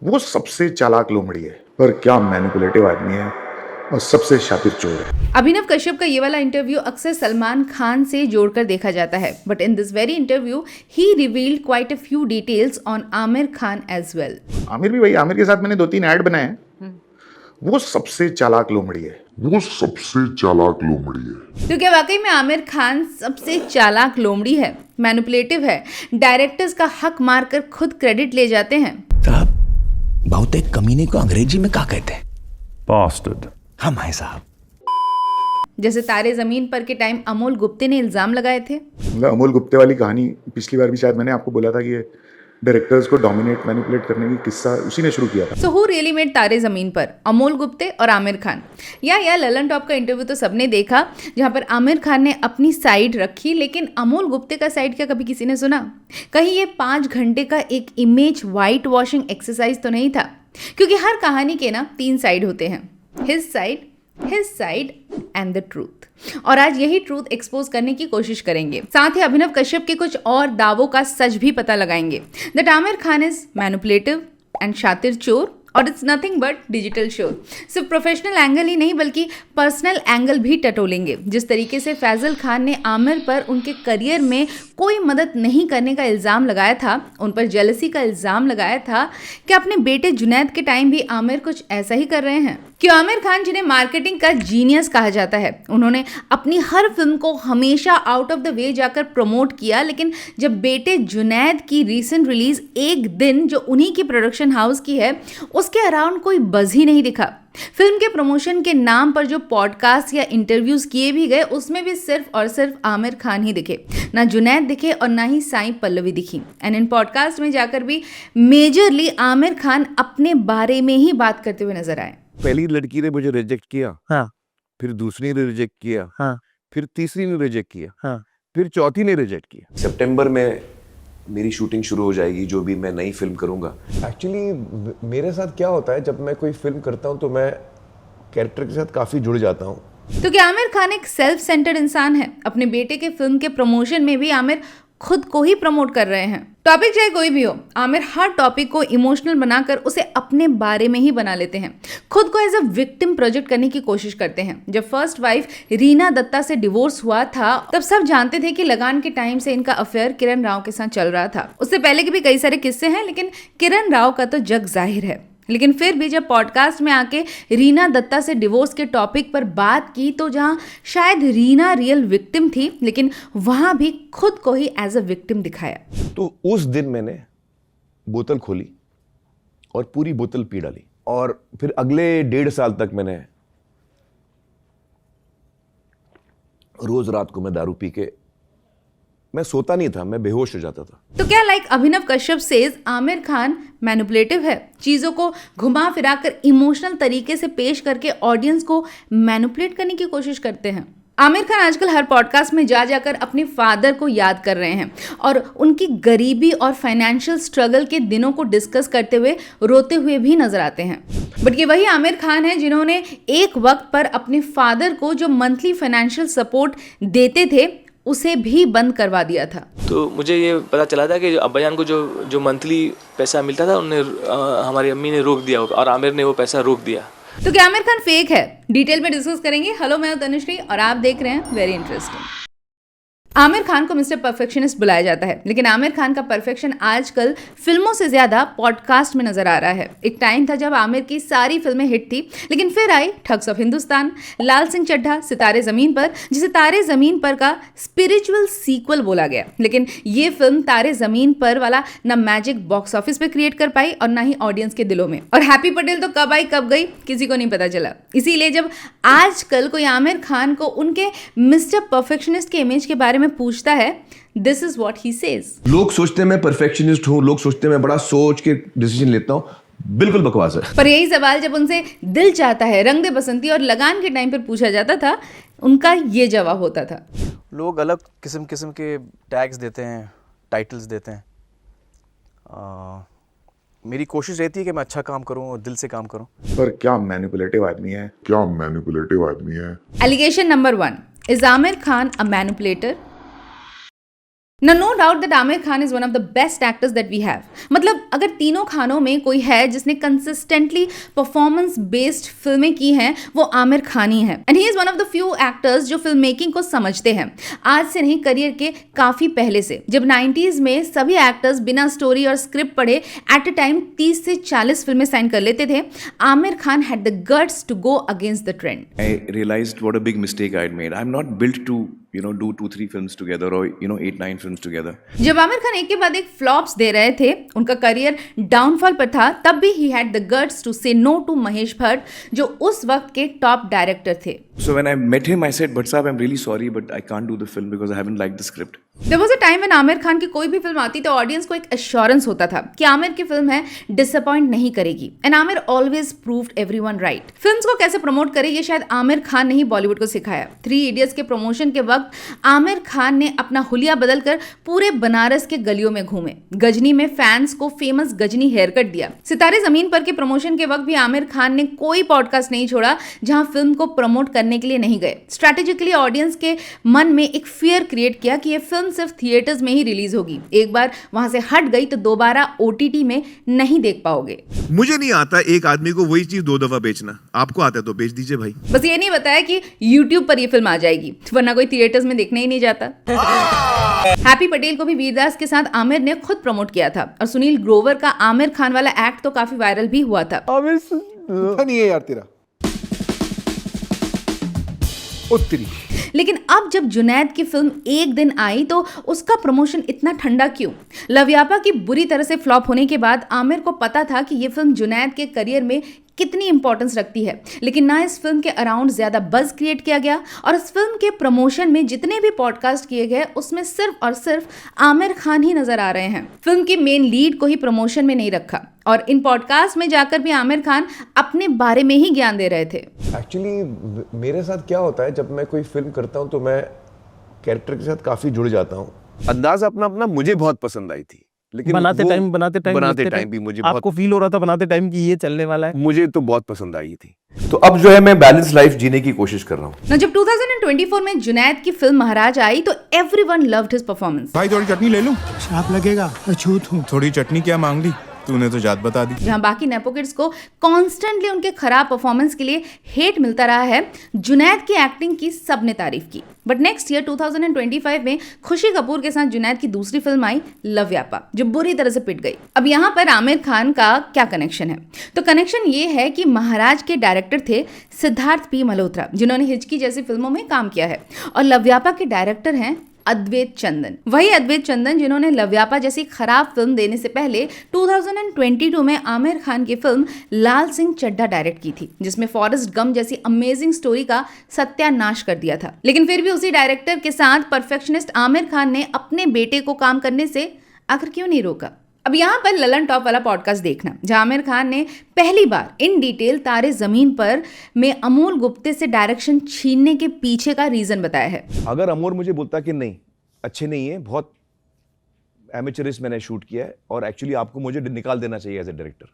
वो सबसे चालाक लोमड़ी है, पर क्या मैनिपुलेटिव आदमी है और सबसे शातिर चोर है। अभिनव कश्यप का ये वाला इंटरव्यू अक्सर सलमान खान से जोड़कर देखा जाता है, but in this very interview he revealed quite a few details on Aamir Khan as well. Aamir भी भाई, आमिर के साथ मैंने 2-3 ऐड बनाए हैं। वो सबसे चालाक लोमड़ी है। तो क्या वाकई में आमिर खान सबसे चालाक लोमड़ी है, मैनिपुलेटिव है, डायरेक्टर्स का हक मारकर खुद क्रेडिट ले जाते हैं? साहब, बहुतेक कमीने को अंग्रेजी में क्या कहते हैं? Bastard. हम हैं साहब। जैसे तारे जमीन पर के टाइम अमोल गुप्ते ने इल्जाम लगाए थे। मतलब अमोल गुप्ते वाली कहानी पिछली बार भी शायद मैंने आपको बोला था कि ये डायरेक्टर्स को डोमिनेट मैनिपुलेट करने की किस्सा उसी ने शुरू किया था। सो हु रियली मेड तारे जमीन पर, अमोल गुप्ते और आमिर खान? या ललन टॉप का इंटरव्यू तो सबने देखा, जहां पर आमिर खान ने अपनी साइड रखी, लेकिन अमोल गुप्ते का साइड क्या कभी किसी ने सुना? कहीं ये 5 घंटे का एक इमेज वाइट वॉशिंग एक्सरसाइज तो नहीं था? क्योंकि हर कहानी के ना 3 साइड होते हैं, his side and the truth. और आज यही ट्रूथ एक्सपोज करने की कोशिश करेंगे। साथ ही अभिनव कश्यप के कुछ और दावों का सच भी पता लगाएंगे। That Aamir Khan is manipulative and शातिर चोर, और it's nothing but digital show. सिर्फ प्रोफेशनल एंगल ही नहीं बल्कि पर्सनल एंगल भी टटोलेंगे। जिस तरीके से फैजल खान ने आमिर पर उनके करियर में कोई मदद नहीं करने का इल्ज़ाम लगाया था, उन पर जेलसी का इल्ज़ाम लगाया था, कि अपने बेटे जुनैद के टाइम भी आमिर कुछ ऐसा ही कर रहे हैं? क्यों आमिर खान, जिन्हें मार्केटिंग का जीनियस कहा जाता है, उन्होंने अपनी हर फिल्म को हमेशा आउट ऑफ द वे जाकर प्रमोट किया, लेकिन जब बेटे जुनैद की रीसेंट रिलीज एक दिन जो उन्हीं की प्रोडक्शन हाउस की है, उसके अराउंड कोई बज़ ही नहीं दिखा। फिल्म के प्रमोशन के नाम पर जो पॉडकास्ट या इंटरव्यूज किए भी गए, उसमें भी सिर्फ और सिर्फ आमिर खान ही दिखे, ना जुनैद दिखे और ना ही साई पल्लवी दिखी। एंड इन पॉडकास्ट में जाकर भी मेजरली आमिर खान अपने बारे में ही बात करते हुए नजर आए। पहली लड़की ने मुझे रिजेक्ट किया, हाँ, फिर दूसरी ने रिजेक्ट किया, हाँ, फिर तीसरी ने रिजेक्ट किया, हाँ। फिर चौथी ने रिजेक्ट किया। सितंबर में मेरी शूटिंग शुरू हो जाएगी, जो भी मैं नई फिल्म करूंगा। एक्चुअली मेरे साथ क्या होता है, जब मैं कोई फिल्म करता हूँ तो मैं कैरेक्टर के साथ काफ़ी जुड़ जाता हूँ। तो क्या आमिर खान एक सेल्फ सेंटर्ड इंसान है? अपने बेटे के फिल्म के प्रमोशन में भी आमिर खुद को ही प्रमोट कर रहे हैं। टॉपिक चाहे कोई भी हो, आमिर हर टॉपिक को इमोशनल बनाकर उसे अपने बारे में ही बना लेते हैं। खुद को एज अ विक्टिम प्रोजेक्ट करने की कोशिश करते हैं। जब फर्स्ट वाइफ रीना दत्ता से डिवोर्स हुआ था, तब सब जानते थे कि लगान के टाइम से इनका अफेयर किरण राव के साथ चल रहा था। उससे पहले के भी कई सारे किस्से हैं, लेकिन किरण राव का तो जग जाहिर है। लेकिन फिर भी जब पॉडकास्ट में आके रीना दत्ता से डिवोर्स के टॉपिक पर बात की, तो जहां शायद रीना रियल विक्टिम थी, लेकिन वहां भी खुद को ही एज अ विक्टिम दिखाया। तो उस दिन मैंने बोतल खोली और पूरी बोतल पी डाली, और फिर अगले 1.5 साल तक मैंने रोज रात को मैं दारू पी के, मैं सोता नहीं था, मैं बेहोश हो जाता था। तो क्या लाइक अभिनव कश्यप सेज आमिर खान मैनिपुलेटिव है? चीजों को घुमा फिरा कर इमोशनल तरीके से पेश करके ऑडियंस को मैनिपुलेट करने की कोशिश करते हैं। आमिर खान आजकल हर पॉडकास्ट में जाकर अपने फादर को याद कर रहे हैं और उनकी गरीबी और फाइनेंशियल स्ट्रगल के दिनों को डिस्कस करते हुए रोते हुए भी नजर आते हैं। बट ये वही आमिर खान है जिन्होंने एक वक्त पर अपने फादर को जो मंथली फाइनेंशियल सपोर्ट देते थे, उसे भी बंद करवा दिया था। तो मुझे ये पता चला था कि अब्बाजान को जो मंथली पैसा मिलता था, उन्हें हमारी अम्मी ने रोक दिया और आमिर ने वो पैसा रोक दिया। तो क्या आमिर खान फेक है? डिटेल में डिस्कस करेंगे। हेलो, मैं हूं तनुश्री और आप देख रहे हैं वेरी इंटरेस्टिंग। आमिर खान को मिस्टर परफेक्शनिस्ट बुलाया जाता है, लेकिन आमिर खान का परफेक्शन आजकल फिल्मों से ज्यादा पॉडकास्ट में नजर आ रहा है। एक टाइम था जब आमिर की सारी फिल्में हिट थी, लेकिन फिर आई ठग्स ऑफ हिंदुस्तान, लाल सिंह चड्ढा, सितारे जमीन पर, जिसे तारे जमीन पर का स्पिरिचुअल सीक्वल बोला गया। लेकिन ये फिल्म तारे जमीन पर वाला ना मैजिक बॉक्स ऑफिस पे क्रिएट कर पाई और ना ही ऑडियंस के दिलों में। और हैप्पी पटेल तो कब आई कब गई किसी को नहीं पता चला। इसीलिए जब आजकल कोई आमिर खान को उनके मिस्टर परफेक्शनिस्ट के इमेज के बारे में पूछता है, this is what he says. लोग सोचते हैं मैं परफेक्शनिस्ट हूँ, लोग सोचते हैं मैं बड़ा सोच के डिसीजन लेता हूँ। बिल्कुल बकवास है। पर यही सवाल जब उनसे दिल चाहता है, रंग दे बसंती और लगान के टाइम पर पूछा जाता था, उनका ये जवाब होता था। लोग अलग किस्म किस्म के टैग्स देते हैं, टाइटल्स देते हैं। मेरी कोशिश रहती है कि मैं अच्छा काम करूं और दिल से काम करूं। पर क्या मैनिपुलेटिव आदमी है। Allegation number 1, is Aamir Khan a manipulator? Now, no doubt that Aamir Khan is one of the best actors that we have. मतलब अगर तीनों खानों में कोई है जिसने कंसिस्टेंटली परफॉर्मेंस बेस्ड फिल्में की हैं वो आमिर खान ही है. And he is one of the few actors जो फिल्म मेकिंग को समझते हैं. आज से नहीं, करियर के काफी पहले से. जब 90s में सभी एक्टर्स बिना स्टोरी और स्क्रिप्ट पढ़े एट अ टाइम 30 से 40 फिल्में साइन कर लेते थे, Aamir Khan had the guts to go against the trend. I realized what a big mistake I'd made. I'm not built to, do 2-3 films together or, 8-9 films together. जब आमिर खान एक के बाद एक फ्लॉप्स दे रहे थे, उनका करियर डाउनफॉल पर था, तब भी he had the guts to say no to Mahesh Bhatt जो उस वक्त के टॉप डायरेक्टर थे. So when I met him, I said, "Bhatt Saab, I'm really sorry, but I can't do the film because I haven't liked the script." There was a time when Aamir Khan की कोई भी film आती तो audience को एक assurance होता था कि आमिर की फिल्म है, डिसअपॉइंट नहीं करेगी. And Aamir always proved everyone right. Films को कैसे प्रमोट करे ये शायद आमिर खान ने ही बॉलीवुड को सिखाया. 3 इडियट्स के प्रमोशन के वक्त आमिर खान ने अपना हुलिया बदलकर पूरे बनारस के गलियों में घूमे. गजनी में फैंस को फेमस गजनी हेयर कट दिया. सितारे जमीन पर के प्रमोशन के वक्त भी आमिर खान ने कोई पॉडकास्ट नहीं छोड़ा जहां फिल्म को प्रमोट करने के लिए नहीं गए. स्ट्रैटेजिकली ऑडियंस के मन में एक फियर क्रिएट किया कि ये फिल्म सिर्फ थिएटर्स में ही रिलीज होगी. एक बार वहां से हट गई तो दोबारा OTT में नहीं देख पाओगे. मुझे नहीं आता एक आदमी को वही चीज 2 दफा बेचना. आपको आता है तो बेच दीजिए भाई. बस ये नहीं बताया कि YouTube पर ये फिल्म आ जाएगी, वरना कोई थिएटर्स में देखने ही नहीं जाता. हैप्पी पटेल को भी वीरदास के साथ आमिर ने खुद प्रमोट किया था. और सुनील ग्रोवर का आमिर खान वाला एक्ट तो काफी वायरल भी हुआ था. नहीं है यार तेरा उत्तरी. लेकिन अब जब जुनैद की फिल्म एक दिन आई तो उसका प्रमोशन इतना ठंडा क्यों? लवयापा की बुरी तरह से फ्लॉप होने के बाद आमिर को पता था कि ये फिल्म जुनैद के करियर में कितनी इंपॉर्टेंस रखती है, लेकिन ना इस फिल्म के अराउंड ज्यादा बज क्रिएट किया गया. और इस फिल्म के प्रमोशन में जितने भी पॉडकास्ट किए गए उसमें सिर्फ और सिर्फ आमिर खान ही नजर आ रहे हैं. फिल्म की मेन लीड को ही प्रमोशन में नहीं रखा और इन पॉडकास्ट में जाकर भी आमिर खान अपने बारे में ही ज्ञान दे रहे थे. एक्चुअली मेरे साथ क्या होता है, जब मैं कोई फिल्म करता हूँ तो मैं कैरेक्टर के साथ काफी जुड़ जाता हूँ. अंदाज अपना मुझे बहुत पसंद आई थी, लेकिन बनाते टाइम भी मुझे आपको फील हो रहा था बनाते टाइम कि ये चलने वाला है. मुझे तो बहुत पसंद आई थी. तो अब जो है मैं बैलेंस लाइफ जीने की कोशिश कर रहा हूँ. ना जब 2024 में जुनैद की फिल्म महाराज आई तो एवरीवन लव्ड हिज परफॉर्मेंस. भाई थोड़ी चटनी ले लूं? श्राप लगेगा, अछूत हूं. थोड़ी चटनी क्या मांग ली तूने, तो जात बता दी. जहां बाकी नेपो किड्स को कॉन्स्टेंटली उनके खराब परफॉर्मेंस के लिए हेट मिलता रहा है, जुनैद की एक्टिंग की सबने तारीफ की. बट नेक्स्ट ईयर 2025 में खुशी कपूर के साथ जुनैद की दूसरी फिल्म आई लवयापा, जो बुरी तरह से पिट गई. अब यहाँ पर आमिर खान का क्या कनेक्शन है? तो कनेक्शन ये है कि महाराज के डायरेक्टर थे सिद्धार्थ P. मल्होत्रा, जिन्होंने हिचकी जैसी फिल्मों में काम किया है. और लवयापा के डायरेक्टर हैं अद्वैत चंदन. वही अद्वैत चंदन जिन्होंने लवयापा जैसी खराब फिल्म देने से पहले 2022 में आमिर खान की फिल्म लाल सिंह चड्ढा डायरेक्ट की थी, जिसमें फॉरेस्ट गम जैसी अमेजिंग स्टोरी का सत्यानाश कर दिया था. लेकिन फिर भी उसी डायरेक्टर के साथ परफेक्शनिस्ट आमिर खान ने अपने बेटे को काम करने से आखिर क्यों नहीं रोका? अब यहाँ पर ललन टॉप वाला पॉडकास्ट देखना, जहाँ आमिर खान ने पहली बार इन डिटेल तारे जमीन पर में अमोल गुप्ते से डायरेक्शन छीनने के पीछे का रीजन बताया है. अगर अमोल मुझे बोलता कि नहीं अच्छे नहीं है, बहुत एमेचरिस्ट मैंने शूट किया है और एक्चुअली आपको मुझे निकाल देना चाहिए एज ए डायरेक्टर,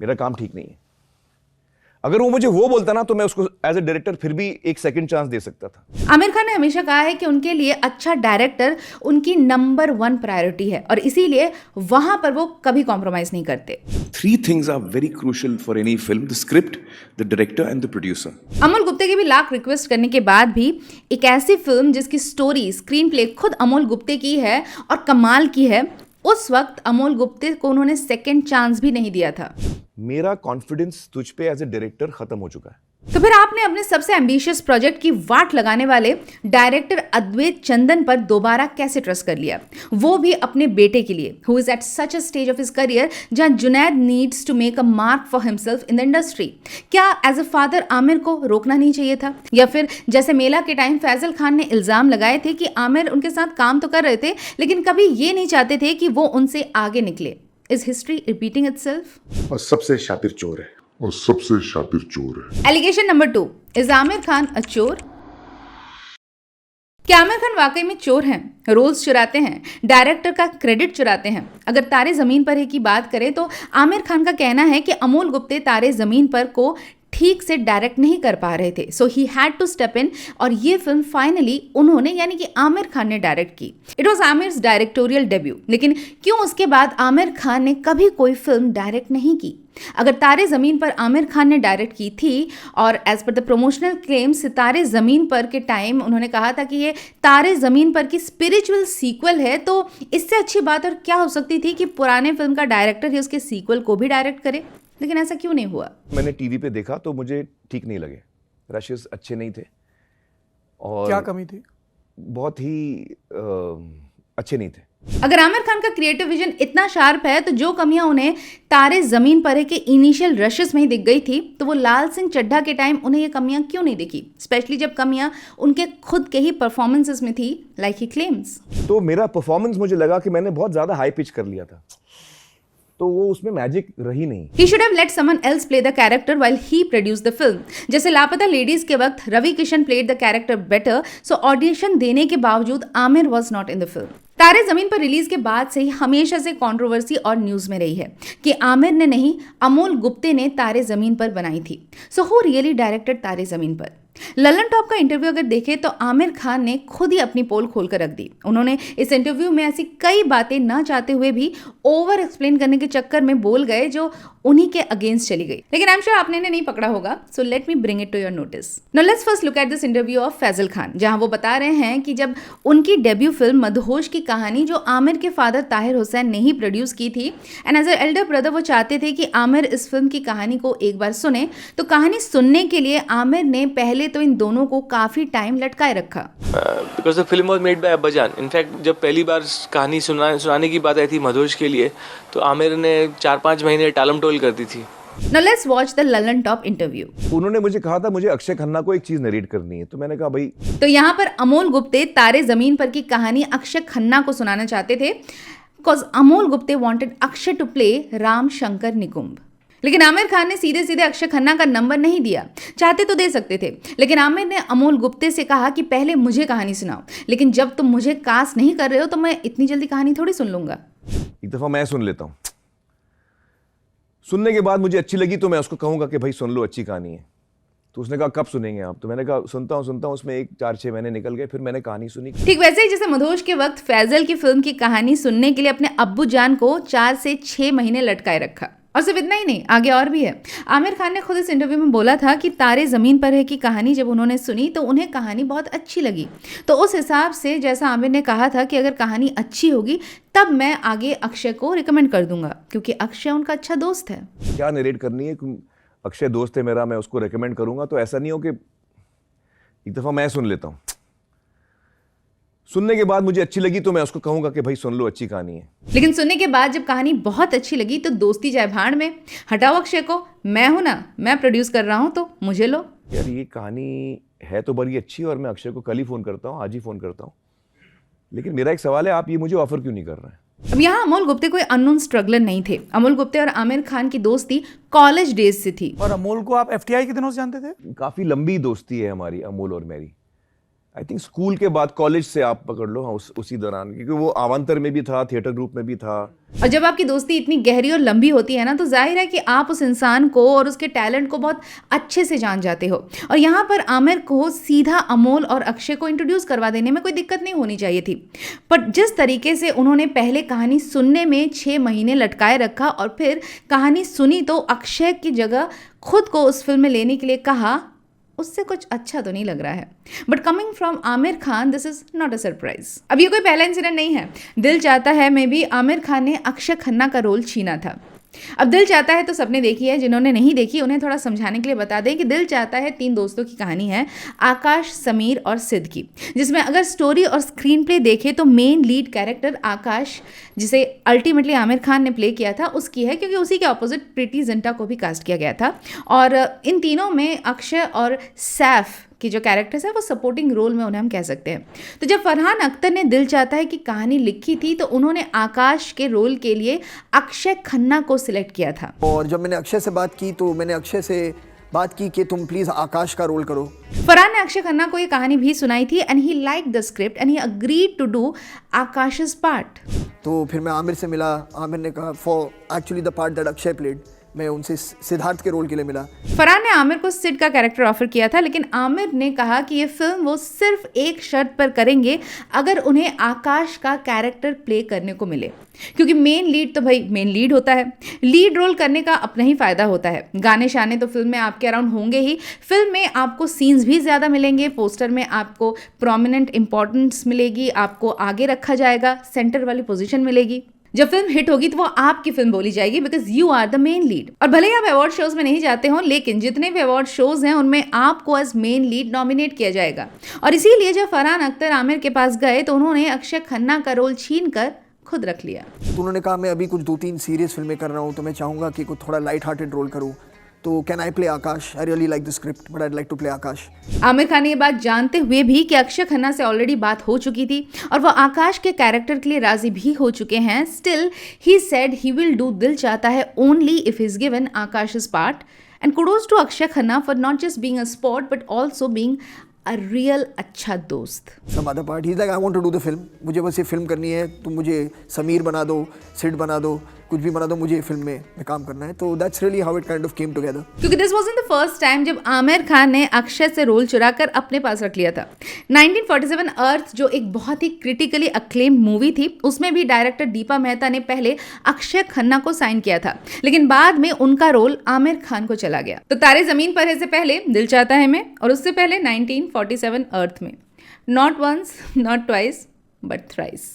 मेरा काम ठीक नहीं है, अगर वो मुझे वो बोलता ना तो मैं उसको एज ए डायरेक्टर फिर भी एक सेकंड चांस दे सकता था. आमिर खान ने हमेशा कहा है कि उनके लिए अच्छा डायरेक्टर उनकी नंबर 1 प्रायोरिटी है और इसीलिए वहां पर वो कभी कॉम्प्रोमाइज नहीं करते. 3 things are very crucial for any film: the script, the director and the producer. Amol Gupte की भी लाख रिक्वेस्ट करने के बाद भी एक ऐसी फिल्म जिसकी स्टोरी स्क्रीन प्ले खुद अमोल गुप्ते की है और कमाल की है, उस वक्त अमोल गुप्ते को उन्होंने सेकंड चांस भी नहीं दिया था. मेरा कॉन्फिडेंस तुझ पे एज ए डायरेक्टर खत्म हो चुका है. तो फिर आपने अपने सबसे एम्बिशियस प्रोजेक्ट की वाट लगाने वाले डायरेक्टर अद्वैत चंदन पर दोबारा कैसे ट्रस्ट कर लिया, वो भी अपने बेटे के लिए, who is at such a stage of his career जहां Junaid needs to make a mark for himself in the industry. क्या एज अ फादर आमिर को रोकना नहीं चाहिए था? या फिर जैसे मेला के टाइम फैजल खान ने इल्जाम लगाए थे कि आमिर उनके साथ काम तो कर रहे थे लेकिन कभी ये नहीं चाहते थे कि वो उनसे आगे निकले. Is history repeating itself? और सबसे शातिर चोर है. Allegation number 2, is Aamir Khan a चोर? क्या आमिर खान वाकई में चोर हैं? रोल्स चुराते हैं, डायरेक्टर का क्रेडिट चुराते हैं? अगर तारे जमीन पर की बात करें तो आमिर खान का कहना है कि अमोल गुप्ते तारे जमीन पर को ठीक से डायरेक्ट नहीं कर पा रहे थे, so he had to step in और ये फिल्म फाइनली उन्होंने यानी कि आमिर खान ने डायरेक्ट की। It was Aamir's directorial debut, लेकिन क्यों उसके बाद आमिर खान ने कभी कोई फिल्म डायरेक्ट नहीं की? अगर तारे ज़मीन पर आमिर खान ने डायरेक्ट की थी और as per the promotional claim सितारे ज़मीन पर के टाइम उन्होंने कहा था कि ये तारे ज़मीन पर की स्पिरिचुअल सीक्वल है, तो इससे अच्छी बात और क्या हो सकती थी कि पुराने फिल्म का डायरेक्टर ही उसके सीक्वल को भी डायरेक्ट करे। लेकिन ऐसा क्यों नहीं हुआ? मैंने टीवी पे देखा तो मुझे ठीक नहीं लगे, रशेस अच्छे नहीं थे और क्या कमी थी? बहुत ही अच्छे नहीं थे। अगर आमिर खान का क्रिएटिव विजन इतना शार्प है तो जो कमियां उन्हें तारे जमीन पर है के इनिशियल रशेस में ही दिख गई थी, तो वो लाल सिंह चड्ढा के टाइम उन्हें ये कमियां क्यों नहीं दिखी, स्पेशली जब कमियां उनके खुद के ही परफॉर्मेंसेस में थी, लाइक ही क्लेम्स। तो मेरा परफॉर्मेंस मुझे लगा कि मैंने बहुत ज्यादा हाई पिच कर लिया था, तो वो उसमें मैजिक रही नहीं। He should have let someone else play the character while he produced the film. जैसे लापता लेडीज के वक्त Ravi Kishan played the character better, so audition देने के बावजूद Aamir was not in the film. तारे जमीन पर रिलीज के बाद से ही हमेशा से कंट्रोवर्सी और न्यूज में रही है कि आमिर ने नहीं, अमोल गुप्ते ने तारे जमीन पर बनाई थी। सो हु रियली डायरेक्टेड तारे जमीन पर? ललन टॉप का इंटरव्यू अगर देखें तो आमिर खान ने खुद ही अपनी पोल खोल कर रख दी। उन्होंने इस इंटरव्यू में ऐसी कई बातें ना चाहते हुए भी ओवर एक्सप्लेन करने के चक्कर में बोल गए जो उन्हीं के अगेंस्ट चली गई। लेकिन आई एम श्योर आपने नहीं पकड़ा होगा, so let me bring it to your notice. Now let's first look at this interview of Faisal Khan, जहां वो बता रहे हैं कि जब उनकी डेब्यू फिल्म मदहोश की कहानी जो आमिर के फादर ताहिर हुसैन ने ही प्रोड्यूस की थी, and as a elder brother वो चाहते थे कि आमिर इस फिल्म की कहानी को एक बार सुने, तो कहानी सुनने के लिए आमिर ने पहले तो इन दोनों को काफी टाइम लटकाए रखा। Because the film was made by अब्बाजान। इनफैक्ट जब पहली बार कहानी सुनाने की बात आई थी मदहोश के लिए, तो आमिर ने 4-5 महीने टालम टोल कर दी थी। Now let's watch the Lalan top interview. उन्होंने मुझे कहा था मुझे अक्षय खन्ना को एक चीज नरेट करनी है, तो मैंने कहा भाई। तो यहाँ पर अमोल गुप्ते तारे जमीन पर की कहानी अक्षय खन्ना को सुनाना चाहते थे, because Amol Gupte wanted Akshay to play Ram Shankar Nikumbh. लेकिन आमिर खान ने सीधे सीधे अक्षय खन्ना का नंबर नहीं दिया। चाहते तो दे सकते थे, लेकिन आमिर ने अमोल गुप्ते से कहा कि पहले मुझे कहानी सुनाओ, लेकिन जब तुम मुझे कास्ट नहीं कर रहे हो तो मैं इतनी जल्दी कहानी थोड़ी सुन लूंगा। एक दफा मैं सुन लेता हूँ, सुनने के बाद मुझे अच्छी लगी तो मैं उसको कहूंगा कि भाई सुन लो, अच्छी कहानी है। तो उसने कहा कब सुनेंगे आप? तो मैंने कहा सुनता हूँ। उसमें 4-6 महीने निकल गए, फिर मैंने कहानी सुनी। ठीक वैसे ही जैसे मदहोश के वक्त फैजल की फिल्म की कहानी सुनने के लिए अपने अब्बू जान को 4 से 6 महीने लटकाए रखा। और सिर्फ इतना ही नहीं, आगे और भी है। आमिर खान ने खुद इस इंटरव्यू में बोला था कि तारे ज़मीन पर है की कहानी जब उन्होंने सुनी तो उन्हें कहानी बहुत अच्छी लगी। तो उस हिसाब से जैसा आमिर ने कहा था कि अगर कहानी अच्छी होगी तब मैं आगे अक्षय को रिकमेंड कर दूंगा, क्योंकि अक्षय उनका अच्छा दोस्त है। क्या नरेट करनी है? अक्षय दोस्त है मेरा, मैं उसको रिकमेंड करूंगा, तो ऐसा नहीं हो कि एक दफ़ा मैं सुन लेता हूँ, सुनने के बाद मुझे अच्छी लगी तो मैं उसको कहूंगा कि भाई सुन लो, अच्छी कहानी है। लेकिन सुनने के बाद जब कहानी बहुत अच्छी लगी तो दोस्ती जाए भाड़ में। हटाओ अक्षय को, मैं हूं ना, मैं प्रोड्यूस कर रहा हूं तो मुझे लो। यार ये कहानी है तो बड़ी अच्छी और मैं अक्षय को कल ही फ़ोन करता हूँ, आज ही फ़ोन करता हूँ। लेकिन मेरा एक सवाल है, आप ये मुझे ऑफर क्यों नहीं कर रहे हैं? अब यहाँ अमोल गुप्ते कोई अननोन स्ट्रगलर नहीं थे। अमोल गुप्ते और आमिर खान की दोस्ती कॉलेज डेज से थी। और अमोल को आप FTI के दिनों से जानते थे? काफ़ी लंबी दोस्ती है हमारी, अमोल और मेरी। आई थिंक स्कूल के बाद, कॉलेज से आप पकड़ लो, हाँ उसी दौरान, क्योंकि वो अवांतर में भी था, थिएटर ग्रुप में भी था। और जब आपकी दोस्ती इतनी गहरी और लंबी होती है ना, तो जाहिर है कि आप उस इंसान को और उसके टैलेंट को बहुत अच्छे से जान जाते हो। और यहाँ पर आमिर को सीधा अमोल और अक्षय को इंट्रोड्यूस करवा देने में कोई दिक्कत नहीं होनी चाहिए थी। पर जिस तरीके से उन्होंने पहले कहानी सुनने में 6 महीने लटकाए रखा और फिर कहानी सुनी तो अक्षय की जगह खुद को उस फिल्म में लेने के लिए कहा, उससे कुछ अच्छा तो नहीं लग रहा है। But coming from Aamir Khan this is not a surprise. अब ये कोई पहला इंसिडेंट नहीं है। दिल चाहता है में भी आमिर खान ने अक्षय खन्ना का रोल छीना था। अब दिल चाहता है तो सबने देखी है, जिन्होंने नहीं देखी उन्हें थोड़ा समझाने के लिए बता दें कि दिल चाहता है 3 दोस्तों की कहानी है, आकाश, समीर और सिद्ध की, जिसमें अगर स्टोरी और स्क्रीन प्ले देखें तो मेन लीड कैरेक्टर आकाश, जिसे अल्टीमेटली आमिर खान ने प्ले किया था, उसकी है, क्योंकि उसी के ऑपोजिट प्रीति जिंटा को भी कास्ट किया गया था। और इन तीनों में अक्षय और सैफ की जो कैरेक्टर्स है वो सपोर्टिंग रोल में उन्हें हम कह सकते हैं। तो जब फरहान अख्तर ने दिल चाहता है कि कहानी लिखी थी तो उन्होंने आकाश के रोल के लिए अक्षय खन्ना को सिलेक्ट किया था। और जब मैंने अक्षय से बात की तो मैंने अक्षय से बात की कि तुम प्लीज आकाश का रोल करो। फरहान ने अक्षय खन्ना को ये कहानी भी सुनाई थी and he like the script and he agreed to do Akash's part. तो फिर मैं आमिर से मिला, आमिर ने कहा for actually the part that Akshay played मैं उनसे सिद्धार्थ के रोल के लिए मिला। फरहान ने आमिर को सिड का कैरेक्टर ऑफर किया था, लेकिन आमिर ने कहा कि ये फिल्म वो सिर्फ एक शर्त पर करेंगे, अगर उन्हें आकाश का कैरेक्टर प्ले करने को मिले, क्योंकि मेन लीड तो भाई मेन लीड होता है, लीड रोल करने का अपना ही फायदा होता है। गाने शाने तो फिल्म में आपके अराउंड होंगे ही, फिल्म में आपको सीन्स भी ज़्यादा मिलेंगे, पोस्टर में आपको प्रोमिनेंट इंपॉर्टेंस मिलेगी, आपको आगे रखा जाएगा, सेंटर वाली पोजीशन मिलेगी। जब फिल्म हिट होगी तो वो आपकी फिल्म बोली जाएगी, because you are the main lead. और भले ही आप अवार्ड शोज में नहीं जाते हो, लेकिन जितने भी अवार्ड शोज हैं उनमें आपको एज मेन लीड नॉमिनेट किया जाएगा। और इसीलिए जब फरहान अख्तर आमिर के पास गए तो उन्होंने अक्षय खन्ना का रोल छीन कर खुद रख लिया। तो उन्होंने कहा मैं अभी कुछ 2-3 सीरियस फिल्में कर रहा हूँ, तो मैं चाहूँगा कि कुछ थोड़ा लाइट हार्टेड रोल करूँ, तो can I play Akash? I really like the script but I'd like to play Akash. Aamir Khan ने ये बात जानते हुए भी कि अक्षय खन्ना से ऑलरेडी बात हो चुकी थी और वो आकाश के कैरेक्टर के लिए राजी भी हो चुके हैं, still he said he will do Dil Chahta Hai only if he is given Akash's part. And kudos to Akshay Khanna for not just being a sport but also being a real अच्छा दोस्त। Some other part, he's like, I want to do the film. मुझे बस ये film करनी है, तुम मुझे समीर बना दो, सिड बना दो, कुछ भी बना दो, मुझे फिल्म में काम करना है। तो that's really how it kind of came together. क्योंकि this wasn't the first time जब आमिर खान ने अक्षय से रोल चुराकर अपने पास रख लिया था। 1947 अर्थ जो एक बहुत ही क्रिटिकली अक्लेम्ड मूवी थी, उसमें भी डायरेक्टर दीपा मेहता ने पहले अक्षय खन्ना को साइन किया था, लेकिन बाद में उनका रोल आमिर खान को चला गया। तो तारे जमीन पर है से पहले दिल चाहता है में, और उससे पहले 1947 अर्थ में। Not once not twice but thrice.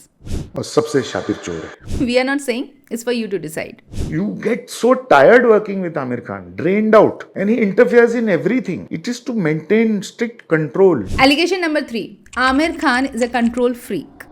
और सबसे शातिर चोर है। We are not saying, it's for you to decide. You get so tired working with Amir Khan, drained out, and he interferes in everything. It is to maintain strict control. Allegation number 3, Aamir Khan is a control freak.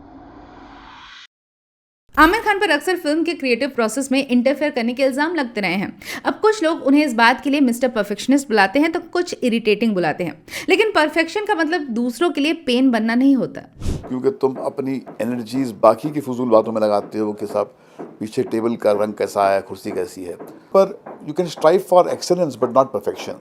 Aamir Khan पर अक्सर film के creative process में interfere करने के इल्जाम लगते रहे हैं। अब कुछ लोग उन्हें इस बात के लिए मिस्टर परफेक्शनिस्ट बुलाते हैं तो कुछ इरिटेटिंग बुलाते हैं, लेकिन परफेक्शन का मतलब दूसरों के लिए पेन बनना नहीं होता। क्योंकि तुम अपनी एनर्जीज बाकी की फजूल बातों में लगाते हो कि साहब पीछे टेबल का रंग कैसा है, कुर्सी कैसी है, पर you can strive for excellence but not perfection.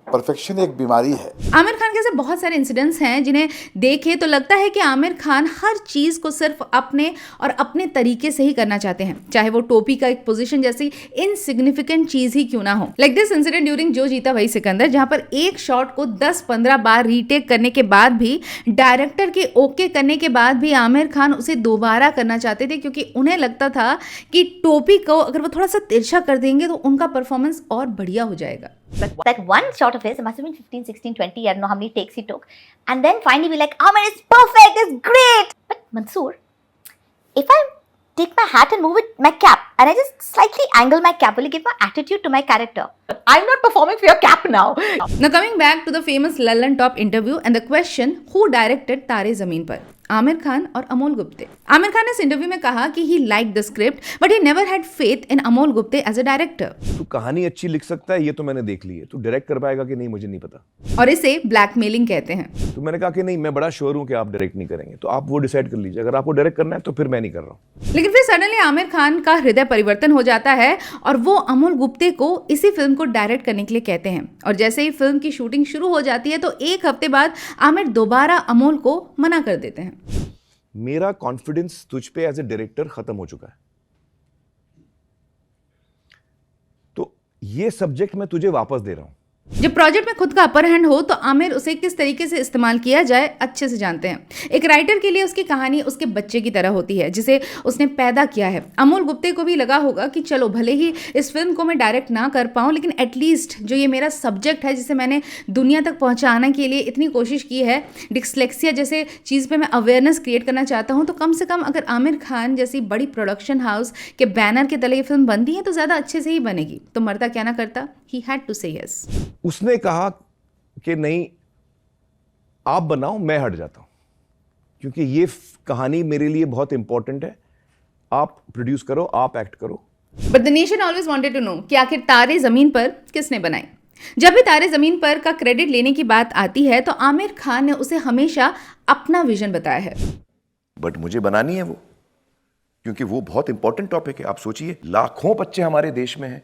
Perfection एक बीमारी है। आमिर खान के ऐसे बहुत सारे इंसिडेंट्स हैं जिन्हें देखे तो लगता है कि आमिर खान हर चीज को सिर्फ अपने और अपने तरीके से ही करना चाहते हैं, चाहे वो टोपी का एक पोजीशन जैसी इनसिग्निफिकेंट चीज ही क्यों ना हो। लाइक दिस इंसिडेंट ड्यूरिंग जो जीता वही सिकंदर, जहां पर एक शॉट को 10-15 बार रीटेक करने के बाद भी, डायरेक्टर के ओके करने के बाद भी आमिर खान उसे दोबारा करना चाहते थे, क्योंकि उन्हें लगता था कि टोपी को अगर वो थोड़ा सा तिरछा कर देंगे तो उनका परफॉर्मेंस और बढ़िया हो जाएगा। That one shot of his, it must have been 15, 16, 20, I don't know how many takes he took. And then finally we're like, Amir, it's perfect, it's great. But Mansoor, if I take my hat and move it, my cap, and I just slightly angle my cap, will it give my attitude to my character? I'm not performing for your cap now. Now coming back to the famous Lalan Top interview and the question, who directed तारे ज़मीन पर? आमिर खान और अमोल गुप्ते। आमिर खान ने इस interview में कहा कि he like the script but he never had faith in Amol Gupte as a director. तू कहानी अच्छी लिख सकता है, ये तो मैंने देख ली है, तू डायरेक्ट कर पाएगा कि नहीं मुझे नहीं पता, और इसे ब्लैकमेलिंग कहते हैं। तो मैंने कहा कि नहीं, मैं बड़ा श्योर हूं कि आप डायरेक्ट नहीं करेंगे, तो आप वो डिसाइड कर लीजिए, अगर आपको डायरेक्ट करना है तो फिर मैं नहीं कर रहा हूँ। लेकिन फिर सडनली आमिर खान का हृदय परिवर्तन हो जाता है और वो अमोल गुप्ते को इसी फिल्म को डायरेक्ट करने के लिए कहते हैं, और जैसे ही फिल्म की शूटिंग शुरू हो जाती है तो एक हफ्ते बाद आमिर दोबारा अमोल को मना कर देते हैं। मेरा कॉन्फिडेंस तुझ पे एज ए डायरेक्टर खत्म हो चुका है, तो ये सब्जेक्ट मैं तुझे वापस दे रहा हूं। जब प्रोजेक्ट में खुद का अपर हैंड हो तो आमिर उसे किस तरीके से इस्तेमाल किया जाए अच्छे से जानते हैं। एक राइटर के लिए उसकी कहानी उसके बच्चे की तरह होती है जिसे उसने पैदा किया है। अमोल गुप्ते को भी लगा होगा कि चलो भले ही इस फिल्म को मैं डायरेक्ट ना कर पाऊँ, लेकिन एटलीस्ट जो ये मेरा सब्जेक्ट है जिसे मैंने दुनिया तक पहुँचाने के लिए इतनी कोशिश की है, डिस्लेक्सिया जैसे चीज़ पर मैं अवेयरनेस क्रिएट करना चाहता हूँ, तो कम से कम अगर आमिर खान जैसी बड़ी प्रोडक्शन हाउस के बैनर के तले ये फिल्म बनती है तो ज़्यादा अच्छे से ही बनेगी। तो मरता क्या ना करता, ही हैड टू से यस। उसने कहा कि नहीं आप बनाओ, मैं हट जाता हूं, क्योंकि ये कहानी मेरे लिए बहुत इंपॉर्टेंट है, आप प्रोड्यूस करो, आप एक्ट करो। But the nation always wanted to know कि आखिर तारे जमीन पर किसने बनाई। जब भी तारे जमीन पर का क्रेडिट लेने की बात आती है तो आमिर खान ने उसे हमेशा अपना विजन बताया है। बट मुझे बनानी है वो, क्योंकि वो बहुत इंपॉर्टेंट टॉपिक है। आप सोचिए, लाखों बच्चे हमारे देश में हैं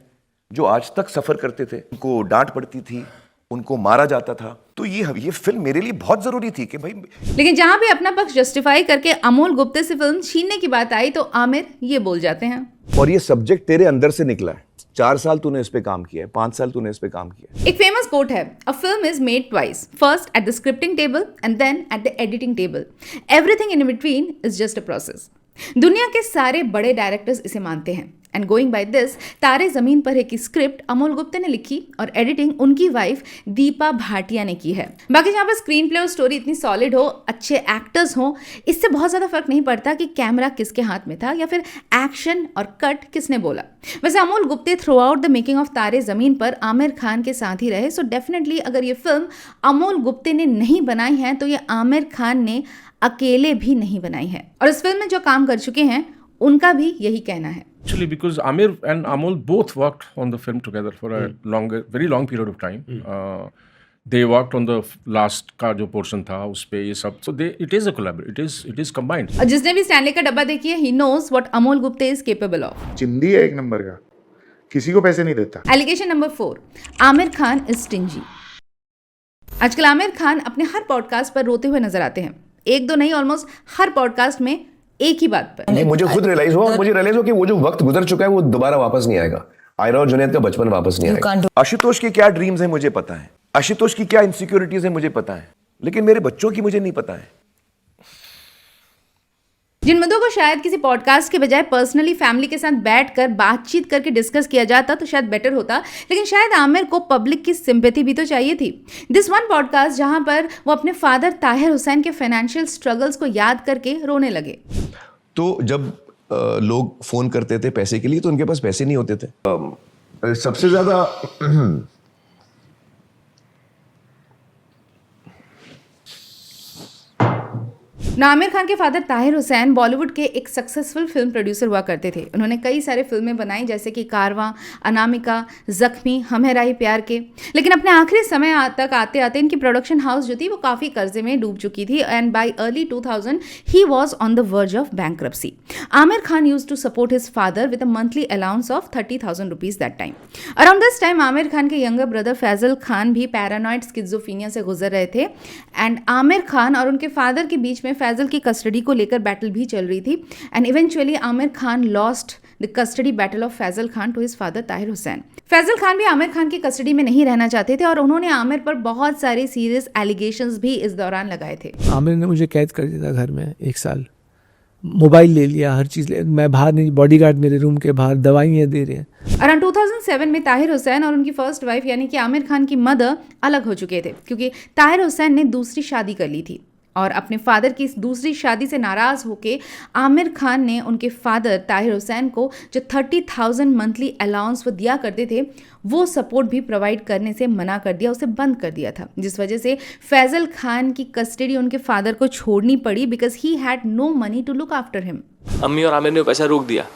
जो आज तक सफर करते थे, उनको डांट पड़ती थी, उनको मारा जाता था, तो ये फिल्म मेरे लिए बहुत जरूरी थी कि भाई। लेकिन जहां भी अपना पक्ष जस्टिफाई करके अमोल गुप्ते से फिल्म छीनने की बात आई तो आमिर ये बोल जाते हैं, और ये सब्जेक्ट तेरे अंदर से निकला है, 4 साल तूने इस पे काम किया है, 5 साल तूने इस पे काम किया है। एक फेमस कोट है, a film is made twice, first at the scripting table and then at the editing table, everything in between is just a process. दुनिया के सारे बड़े डायरेक्टर्स इसे मानते हैं। एंड गोइंग बाय दिस, तारे जमीन पर है की स्क्रिप्ट अमोल गुप्ते ने लिखी और एडिटिंग उनकी वाइफ दीपा भाटिया ने की है। बाकी जहाँ पर स्क्रीन प्ले और स्टोरी इतनी सॉलिड हो, अच्छे एक्टर्स हो, इससे बहुत ज़्यादा फर्क नहीं पड़ता कि कैमरा किसके हाथ में था या फिर एक्शन और कट किसने बोला। वैसे Amol Gupte through out the making of तारे जमीन पर आमिर खान के साथ ही रहे, सो डेफिनेटली अगर ये फिल्म अमोल गुप्ते ने नहीं बनाई है तो ये आमिर खान ने अकेले भी नहीं बनाई है। और इस फिल्म में जो काम कर चुके हैं उनका भी यही कहना है। Actually, because Amir and Amol both worked on the film together for a very long period of time. They worked on the last का जो portion था उस पे ये सब, so it is a collaboration, it is combined. और जिसने भी स्टैनली का डब्बा देखी है, he knows what Amol Gupte is capable of. चिंदी है एक नंबर का, किसी को पैसे नहीं देता। Allegation number 4, Aamir Khan is stingy. आजकल आमिर खान अपने हर पॉडकास्ट पर रोते हुए नजर आते हैं, एक दो नहीं, ऑलमोस्ट हर पॉडकास्ट में एक ही बात पर। नहीं, मुझे खुद रियलाइज हुआ कि वो जो वक्त गुजर चुका है वो दोबारा वापस नहीं आएगा। आयरा और जुनैद का बचपन वापस नहीं आएगा। आशुतोष की क्या ड्रीम्स है मुझे पता है, आशुतोष की क्या इनसिक्योरिटीज है मुझे पता है, लेकिन मेरे बच्चों की मुझे नहीं पता है। जिन मुद्दों को शायद किसी पॉडकास्ट के बजाय पर्सनली फैमिली के साथ बैठकर बातचीत करके डिस्कस किया जाता तो शायद बेटर होता, लेकिन शायद आमिर को पब्लिक की सिंपैथी भी तो चाहिए थी। दिस वन पॉडकास्ट जहां पर वो अपने फादर ताहिर हुसैन के फाइनेंशियल स्ट्रगल्स को याद करके रोने लगे। तो जब लोग फोन करते थे पैसे के लिए तो उनके पास पैसे नहीं होते थे। सबसे ज्यादा आमिर खान के फादर ताहिर हुसैन बॉलीवुड के एक सक्सेसफुल फिल्म प्रोड्यूसर हुआ करते थे। उन्होंने कई सारे फिल्में बनाई जैसे कि कारवां, अनामिका, जख्मी, हम है राही प्यार के, लेकिन अपने आखिरी समय तक आते आते इनकी प्रोडक्शन हाउस जो थी वो काफ़ी कर्जे में डूब चुकी थी and by early 2000 he was on the verge of bankruptcy. Aamir Khan used to support his father with a monthly allowance of 30,000 rupees that time. Around this time Aamir Khan के यंगर ब्रदर फैजल खान भी पैरानॉइड स्किज़ोफ्रेनिया से गुजर रहे थे एंड आमिर खान और उनके father के बीच में फैजल की कस्टडी को लेकर बैटल भी चल रही थी and eventually Aamir Khan lost the custody battle of Faisal Khan to his father Tahir Hussain. Faisal Khan भी आमिर खान की कस्टडी में नहीं रहना चाहते थे और उन्होंने आमिर पर बहुत सारे सीरियस एलिगेशंस भी इस दौरान लगाए थे। आमिर ने मुझे कैद कर दिया था घर में 1 साल, मोबाइल ले लिया, हर चीज़ ले, मैं बाहर नहीं, बॉडीगार्ड मेरे रूम के बाहर दवाइयाँ दे रहे हैं। अराउंड 2007 में ताहिर हुसैन और उनकी फर्स्ट वाइफ यानी कि आमिर खान की मदर अलग हो चुके थे क्योंकि ताहिर हुसैन ने दूसरी शादी कर ली थी और अपने फादर की इस दूसरी शादी से नाराज़ होकर आमिर खान ने उनके फादर ताहिर हुसैन को जो 30,000 मंथली अलाउंस वो दिया करते थे वो सपोर्ट भी प्रोवाइड करने से मना कर दिया, उसे बंद कर दिया था, जिस वजह से फैजल खान की कस्टडी उनके फादर को छोड़नी पड़ी because he had no money to look after him. अम्मी और आमिर ने पैसा रोक दिया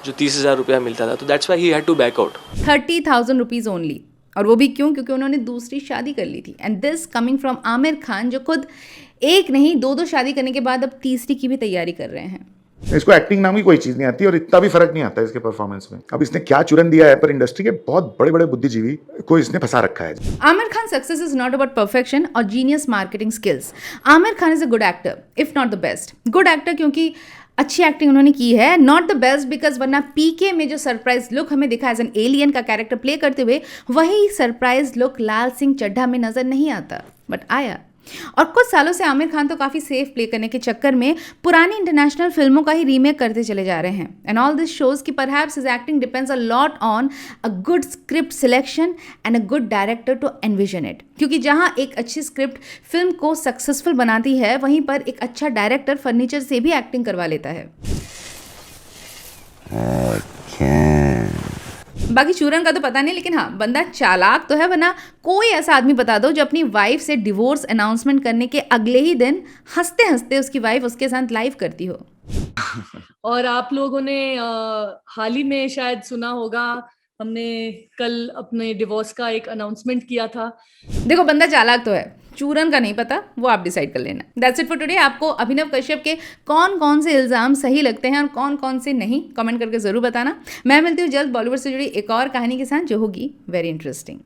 जो 30,000 रुपया मिलता था, तो that's why he had to back out. 30,000 rupees only, और वो भी क्यों? क्योंकि उन्होंने दूसरी शादी कर ली थी and this coming from Aamir Khan जो खुद एक नहीं 2 शादी करने के बाद अब तीसरी की भी तैयारी कर रहे हैं। इसको एक्टिंग नाम की कोई चीज नहीं आती और इतना भी फर्क नहीं आता इसके परफॉर्मेंस में। अब इसने क्या चुरन दिया है, पर इंडस्ट्री के बहुत बड़े बड़े बुद्धिजीवी को इसने फंसा रखा है। Aamir Khan success is not about perfection और genius marketing skills. Aamir Khan is a good actor if not the best. Good actor क्योंकि अच्छी एक्टिंग उन्होंने की है, नॉट द बेस्ट बिकॉज वरना पीके में जो सरप्राइज लुक हमें दिखा एज एन एलियन का कैरेक्टर प्ले करते हुए वही सरप्राइज लुक लाल सिंह चड्ढा में नजर नहीं आता, बट आया। और कुछ सालों से आमिर खान तो काफ़ी सेफ प्ले करने के चक्कर में पुरानी इंटरनेशनल फिल्मों का ही रीमेक करते चले जा रहे हैं एंड ऑल दिस शोज कि perhaps his acting depends a lot on a good script selection and a good director to envision it. क्योंकि जहां एक अच्छी स्क्रिप्ट फिल्म को सक्सेसफुल बनाती है वहीं पर एक अच्छा डायरेक्टर फर्नीचर से भी एक्टिंग करवा लेता है। बाकी चूरन का तो पता नहीं, लेकिन हाँ बंदा चालाक तो है, वरना कोई ऐसा आदमी बता दो जो अपनी वाइफ से डिवोर्स अनाउंसमेंट करने के अगले ही दिन हंसते हंसते उसकी वाइफ उसके साथ लाइव करती हो। और आप लोगों ने हाल ही में शायद सुना होगा, हमने कल अपने डिवोर्स का एक अनाउंसमेंट किया था। देखो बंदा चालाक तो है, चूरन का नहीं पता, वो आप डिसाइड कर लेना। That's it for today. आपको अभिनव कश्यप के कौन कौन से इल्ज़ाम सही लगते हैं और कौन कौन से नहीं, कमेंट करके ज़रूर बताना। मैं मिलती हूँ जल्द बॉलीवुड से जुड़ी एक और कहानी के साथ जो होगी वेरी इंटरेस्टिंग।